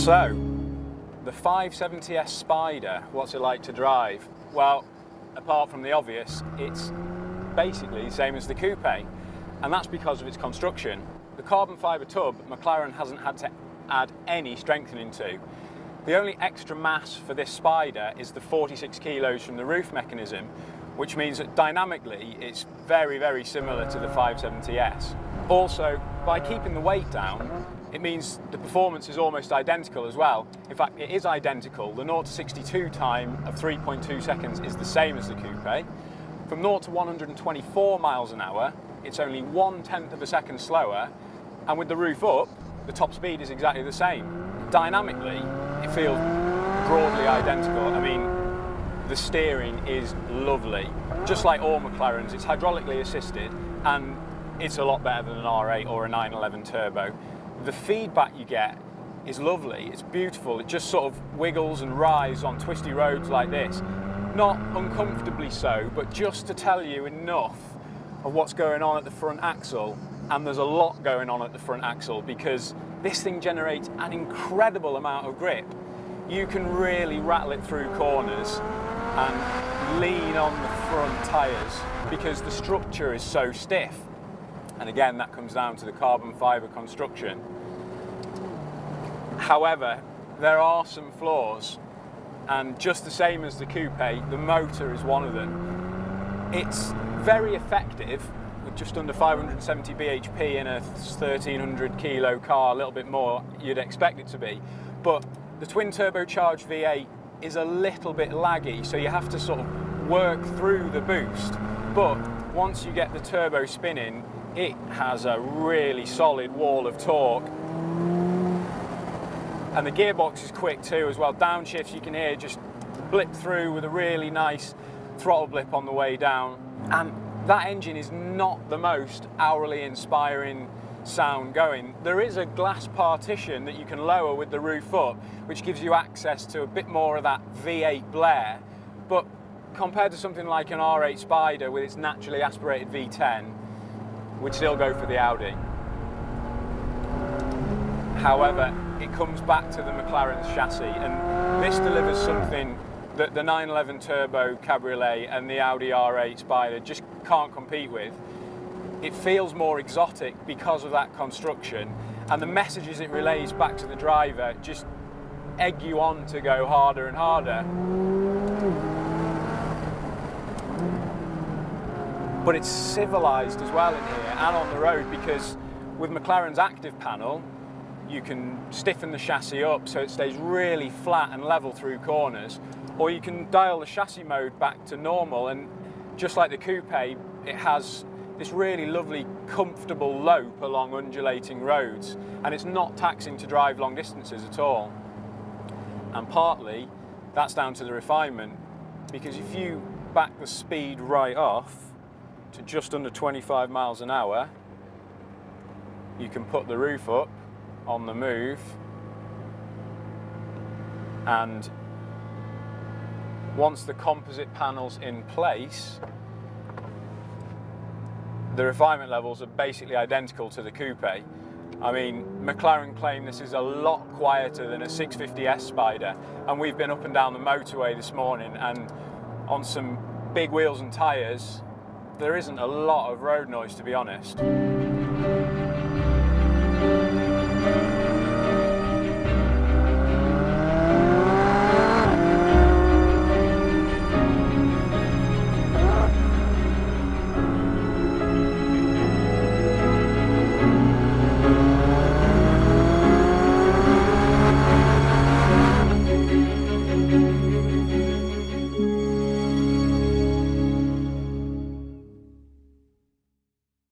So, the 570S Spider, what's it like to drive? Well, apart from the obvious, it's basically the same as the coupe, and that's because of its construction. The carbon fibre tub, McLaren hasn't had to add any strengthening to. The only extra mass for this Spider is the 46 kilos from the roof mechanism, which means that dynamically it's very, very similar to the 570S. Also, by keeping the weight down, it means the performance is almost identical as well. In fact, it is identical. The 0 to 62 time of 3.2 seconds is the same as the coupe. From 0 to 124 miles an hour, it's only 1/10 of a second slower, and with the roof up, the top speed is exactly the same. Dynamically, it feels broadly identical. I mean, the steering is lovely. Just like all McLarens, it's hydraulically assisted, and it's a lot better than an R8 or a 911 turbo. The feedback you get is lovely, it's beautiful. It just sort of wiggles and writhes on twisty roads like this. Not uncomfortably so, but just to tell you enough of what's going on at the front axle. And there's a lot going on at the front axle because this thing generates an incredible amount of grip. You can really rattle it through corners and lean on the front tyres because the structure is so stiff. And again, that comes down to the carbon fibre construction. However, there are some flaws, and just the same as the coupe, the motor is one of them. It's very effective, with just under 570 bhp in a 1300 kilo car, a little bit more you'd expect it to be, but the twin turbocharged V8 is a little bit laggy, so you have to sort of work through the boost. But once you get the turbo spinning, it has a really solid wall of torque. And the gearbox is quick too as well. Downshifts you can hear just blip through with a really nice throttle blip on the way down. And that engine is not the most hourly inspiring sound going. There is a glass partition that you can lower with the roof up, which gives you access to a bit more of that V8 blare. But compared to something like an R8 Spider with its naturally aspirated V10, we'd still go for the Audi. However, it comes back to the McLaren's chassis, and this delivers something that the 911 Turbo Cabriolet and the Audi R8 Spider just can't compete with. It feels more exotic because of that construction, and the messages it relays back to the driver just egg you on to go harder and harder. But it's civilised as well in here and on the road, because with McLaren's active panel, you can stiffen the chassis up so it stays really flat and level through corners, or you can dial the chassis mode back to normal, and just like the coupe, it has this really lovely, comfortable lope along undulating roads, and it's not taxing to drive long distances at all. And partly, that's down to the refinement, because if you back the speed right off to just under 25 miles an hour, you can put the roof up on the move, and once the composite panel's in place, the refinement levels are basically identical to the coupe. I mean, McLaren claim this is a lot quieter than a 650S Spider, and we've been up and down the motorway this morning, and on some big wheels and tyres, there isn't a lot of road noise, to be honest.